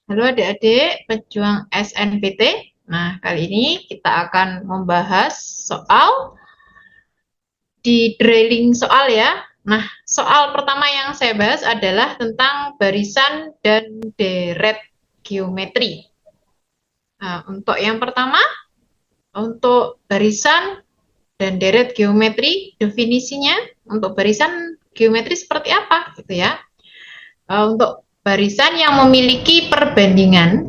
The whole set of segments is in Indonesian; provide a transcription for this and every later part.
Halo adik-adik pejuang SNPT. Nah, kali ini kita akan membahas soal di drilling soal ya. Nah, soal pertama yang saya bahas adalah tentang barisan dan deret geometri. Nah, untuk yang pertama, untuk barisan dan deret geometri, definisinya untuk barisan geometri seperti apa gitu ya. Untuk barisan yang memiliki perbandingan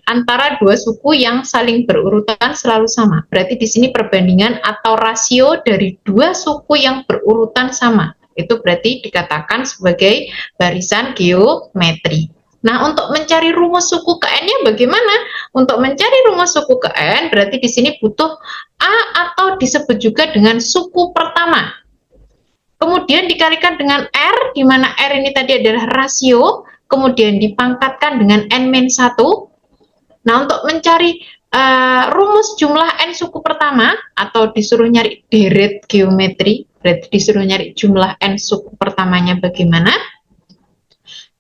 antara dua suku yang saling berurutan selalu sama. Berarti di sini perbandingan atau rasio dari dua suku yang berurutan sama. Itu berarti dikatakan sebagai barisan geometri. Nah, untuk mencari rumus suku ke N-nya bagaimana? Untuk mencari rumus suku ke N, berarti di sini butuh A atau disebut juga dengan suku pertama. Kemudian dikalikan dengan R, di mana R ini tadi adalah rasio, kemudian dipangkatkan dengan N-1, nah, untuk mencari rumus jumlah N suku pertama atau disuruh nyari deret geometri, berarti disuruh nyari jumlah N suku pertamanya bagaimana?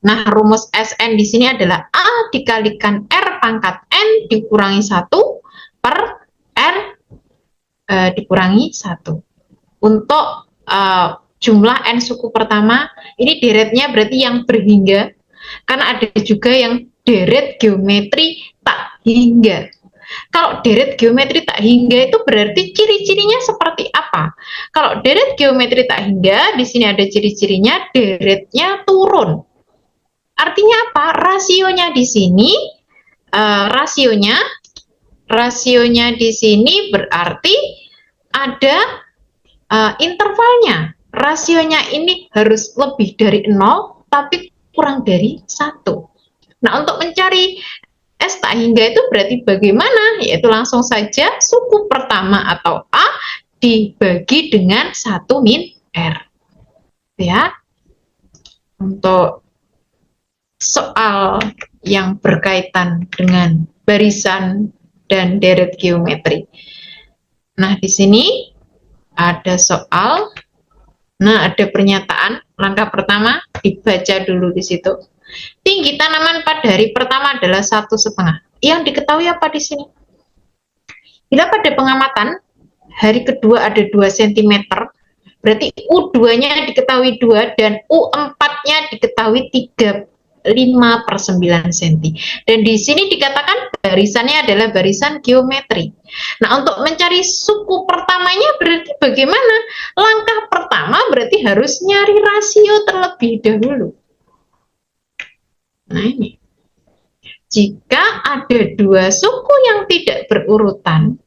Nah, rumus Sn di sini adalah A dikalikan R pangkat N dikurangi 1 per R dikurangi 1. Untuk jumlah N suku pertama, ini deretnya berarti yang berhingga, karena ada juga yang deret geometri tak hingga. Kalau deret geometri tak hingga itu berarti ciri-cirinya seperti apa? Kalau deret geometri tak hingga, di sini ada ciri-cirinya, deretnya turun. Artinya apa? Rasionya di sini, rasionya di sini berarti ada intervalnya. Rasionya ini harus lebih dari 0, tapi kurang dari 1. Nah, untuk mencari S tak hingga itu berarti bagaimana? Yaitu langsung saja suku pertama atau A dibagi dengan 1 min R. Ya. Untuk soal yang berkaitan dengan barisan dan deret geometri. Nah, di sini ada soal. Nah, ada pernyataan. Langkah pertama dibaca dulu di situ. Tinggi tanaman pada hari pertama adalah 1,5. Yang diketahui apa di sini? Bila pada pengamatan hari kedua ada 2 cm, berarti U2-nya diketahui 2 dan U4-nya diketahui 5/9 cm. Dan di sini dikatakan barisannya adalah barisan geometri. Nah, untuk mencari suku pertamanya berarti bagaimana? Langkah pertama berarti harus nyari rasio terlebih dahulu. Nah, ini. Jika ada dua suku yang tidak berurutan,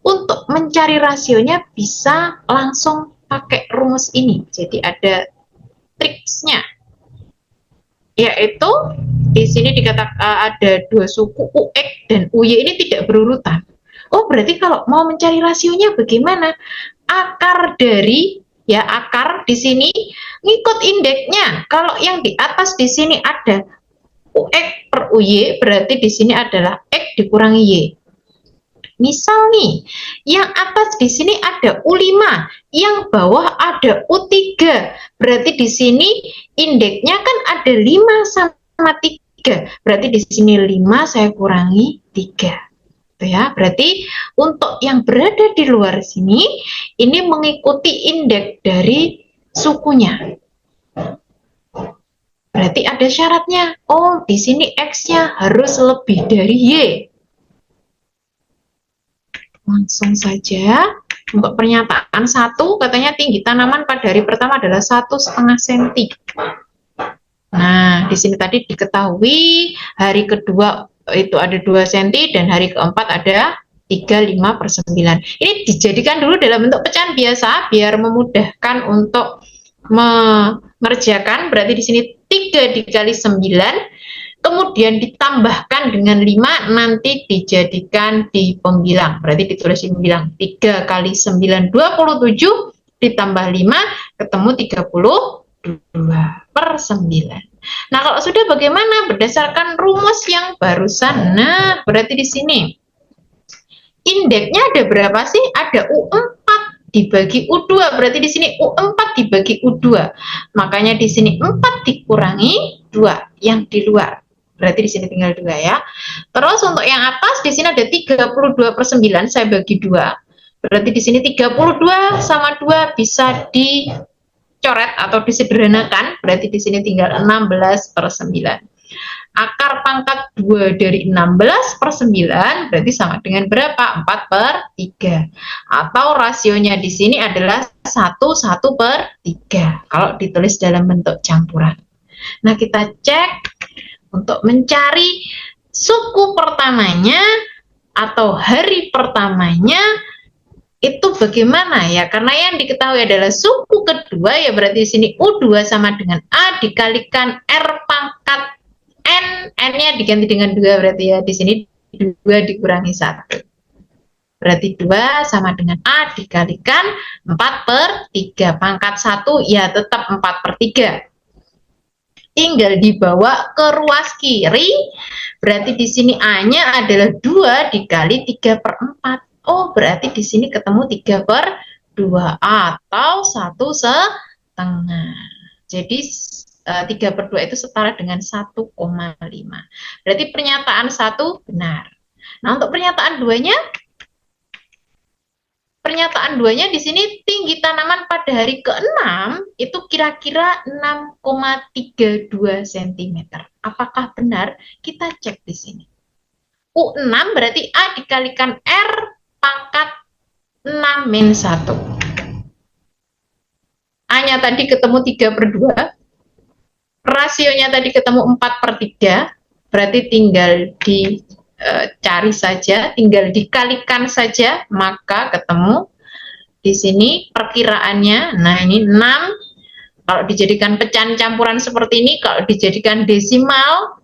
untuk mencari rasionya bisa langsung pakai rumus ini. Jadi ada triksnya. Yaitu di sini dikatakan ada dua suku UX dan UY ini tidak berurutan. Oh, berarti kalau mau mencari rasionya bagaimana? Akar dari akar di sini ngikut indeksnya. Kalau yang di atas di sini ada UX per UY, berarti di sini adalah X dikurangi Y. Misal nih, yang atas di sini ada U5, yang bawah ada U3. Berarti di sini indeksnya kan ada 5 sama 3. Berarti di sini 5 saya kurangi 3. Ya, berarti untuk yang berada di luar sini, ini mengikuti indeks dari sukunya. Berarti ada syaratnya. Oh, di sini X-nya harus lebih dari Y. Langsung saja. Untuk pernyataan 1, katanya tinggi tanaman pada hari pertama /1,5 cm. Nah, di sini tadi diketahui hari kedua itu ada 2 cm dan hari keempat ada 5/9. Ini dijadikan dulu dalam bentuk pecahan biasa biar memudahkan untuk mengerjakan. Berarti di sini 3 dikali 9, kemudian ditambahkan dengan 5, nanti dijadikan di pembilang. Berarti ditulis di pembilang 3 kali 9, 27, ditambah 5, ketemu 32/9. Nah, kalau sudah bagaimana? Berdasarkan rumus yang barusan. Nah, berarti di sini indeksnya ada berapa sih? Ada U4 dibagi U2, berarti di sini U4 dibagi U2. Makanya di sini 4 dikurangi 2 yang di luar. Berarti di sini tinggal 2 ya. Terus untuk yang atas di sini ada 32/9 saya bagi 2. Berarti di sini 32 sama 2 bisa dicoret atau disederhanakan. Berarti di sini tinggal 16/9. Akar pangkat 2 dari 16/9 berarti sama dengan berapa? 4/3. Atau rasionya di sini adalah 1/3 kalau ditulis dalam bentuk campuran. Nah, kita cek untuk mencari suku pertamanya atau hari pertamanya itu bagaimana ya? Karena yang diketahui adalah suku kedua ya, berarti di sini U2 sama dengan A dikalikan R pangkat N, N-nya diganti dengan 2 berarti ya. Di sini 2 dikurangi 1. Berarti 2 sama dengan A dikalikan 4/3. Pangkat 1 ya tetap 4/3. Tinggal dibawa ke ruas kiri, berarti di sini A-nya adalah 2 dikali 3/4. Oh, berarti di sini ketemu 3/2 atau 1/2. Jadi 3/2 itu setara dengan 1,5. Berarti pernyataan 1 benar. Nah, untuk pernyataan 2-nya, di sini tinggi tanaman pada hari ke-6 itu kira-kira 6,32 cm. Apakah benar? Kita cek di sini. U6 berarti A dikalikan R pangkat 6-1. A-nya tadi ketemu 3/2. Rasionya tadi ketemu 4/3. Berarti tinggal dicari saja, tinggal dikalikan saja, maka ketemu di sini perkiraannya. Nah, ini 6 kalau dijadikan pecahan campuran seperti ini, kalau dijadikan desimal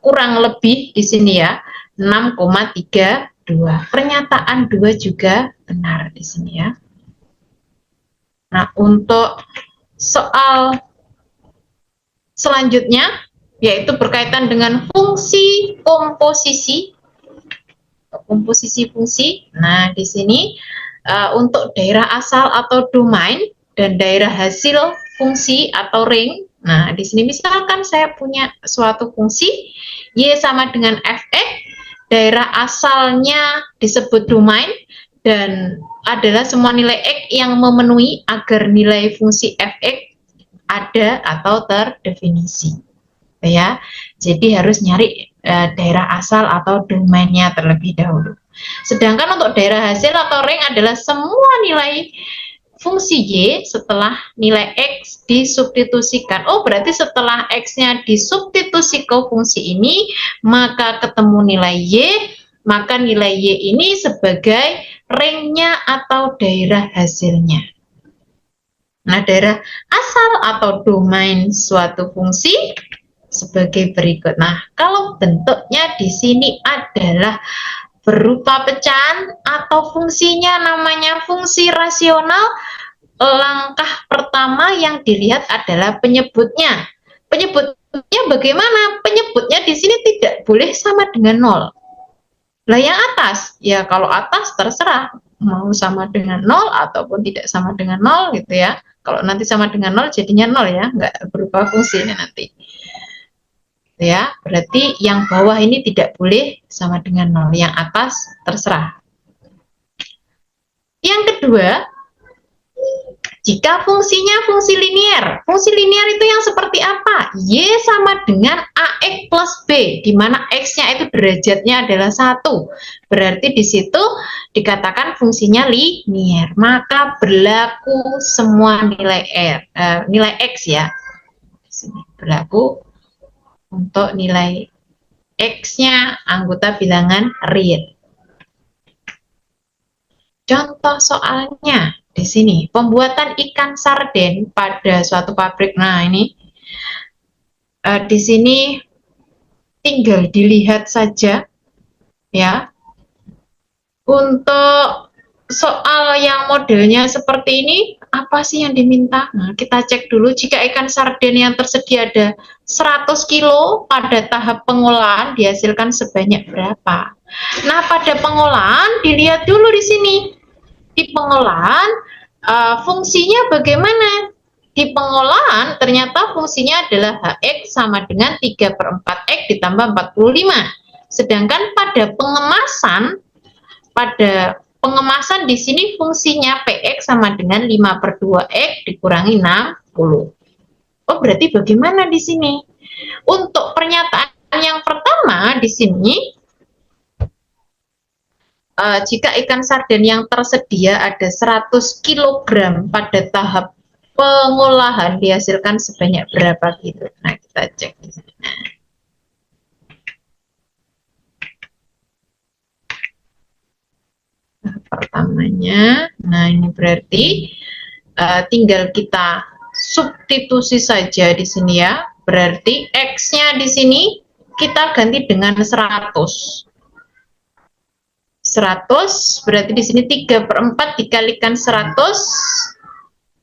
kurang lebih di sini ya 6,32. Pernyataan 2 juga benar di sini ya. Nah, untuk soal selanjutnya yaitu berkaitan dengan fungsi komposisi fungsi. Nah, di sini untuk daerah asal atau domain dan daerah hasil fungsi atau ring. Nah, di sini misalkan saya punya suatu fungsi Y sama dengan Fx, daerah asalnya disebut domain dan adalah semua nilai X yang memenuhi agar nilai fungsi Fx ada atau terdefinisi. Ya, jadi harus nyari daerah asal atau domainnya terlebih dahulu. Sedangkan untuk daerah hasil atau ring adalah semua nilai fungsi Y setelah nilai X disubstitusikan. Oh, berarti setelah X-nya disubstitusi ke fungsi ini, maka ketemu nilai Y, maka nilai Y ini sebagai ringnya atau daerah hasilnya. Nah, daerah asal atau domain suatu fungsi sebagai berikut. Nah, kalau bentuknya di sini adalah berupa pecahan atau fungsinya namanya fungsi rasional, langkah pertama yang dilihat adalah penyebutnya. Penyebutnya bagaimana? Penyebutnya di sini tidak boleh sama dengan 0. Lah yang atas, ya kalau atas terserah mau sama dengan 0 ataupun tidak sama dengan 0 gitu ya. Kalau nanti sama dengan 0 jadinya 0 ya, nggak berubah fungsinya nanti. Ya, berarti yang bawah ini tidak boleh sama dengan 0, yang atas terserah. Yang kedua, jika fungsinya fungsi linier. Fungsi linier itu yang seperti apa? Y sama dengan AX plus B, di mana X-nya itu derajatnya adalah 1. Berarti di situ dikatakan fungsinya linier. Maka berlaku semua nilai nilai X ya. Di sini berlaku untuk nilai X-nya anggota bilangan real. Contoh soalnya di sini, pembuatan ikan sarden pada suatu pabrik. Nah, ini di sini tinggal dilihat saja ya. Untuk soal yang modelnya seperti ini, apa sih yang diminta? Nah, kita cek dulu jika ikan sarden yang tersedia ada 100 kilo pada tahap pengolahan dihasilkan sebanyak berapa? Nah, pada pengolahan dilihat dulu di sini. Di pengolahan fungsinya bagaimana? di pengolahan ternyata fungsinya adalah HX sama dengan 3/4X ditambah 45. Sedangkan pada pengemasan di sini fungsinya PX sama dengan 5/2X dikurangi 60. Oh, berarti bagaimana di sini? Untuk pernyataan yang pertama di sini, jika ikan sarden yang tersedia ada 100 kg pada tahap pengolahan dihasilkan sebanyak berapa kilo? Nah, kita cek di sini. Pertamanya, nah ini berarti tinggal kita substitusi saja di sini ya. Berarti X-nya di sini kita ganti dengan 100. 100 berarti di sini 3/4 dikalikan 100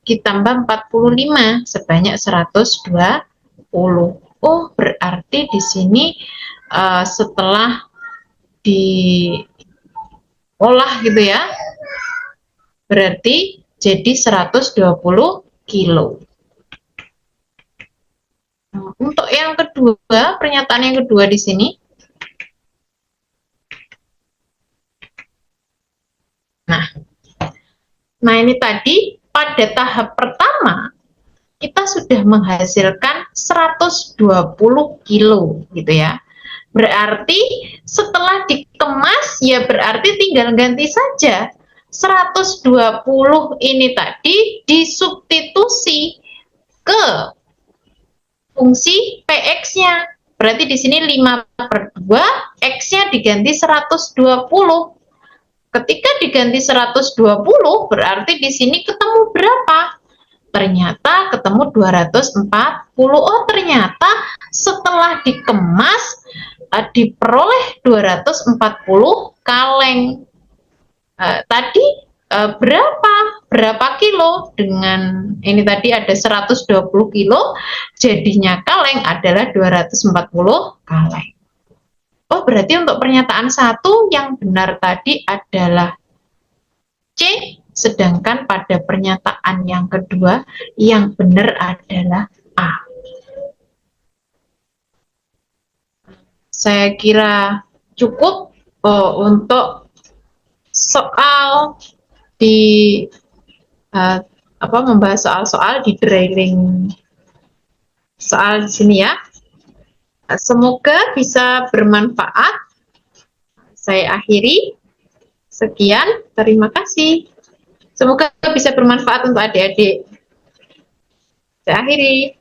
ditambah 45 sebanyak 120. Oh, berarti di sini setelah diolah gitu ya, berarti jadi 120 kilo. Untuk yang kedua, pernyataan yang kedua di sini. Nah ini tadi pada tahap pertama kita sudah menghasilkan 120 kilo gitu ya. Berarti setelah dikemas ya berarti tinggal ganti saja 120 ini tadi disubstitusi ke fungsi PX-nya. Berarti di sini 5/2, X-nya diganti 120. Ketika diganti 120, berarti di sini ketemu berapa? Ternyata ketemu 240. Oh, ternyata setelah dikemas diperoleh 240 kaleng. Tadi berapa kilo? Dengan ini tadi ada 120 kilo, jadinya kaleng adalah 240 kaleng. Oh, berarti untuk pernyataan 1 yang benar tadi adalah C, sedangkan pada pernyataan yang kedua yang benar adalah A. Saya kira cukup untuk soal di membahas soal-soal di drilling soal di sini ya. Semoga bisa bermanfaat. Saya akhiri. Sekian, terima kasih. Semoga bisa bermanfaat untuk adik-adik. Saya akhiri.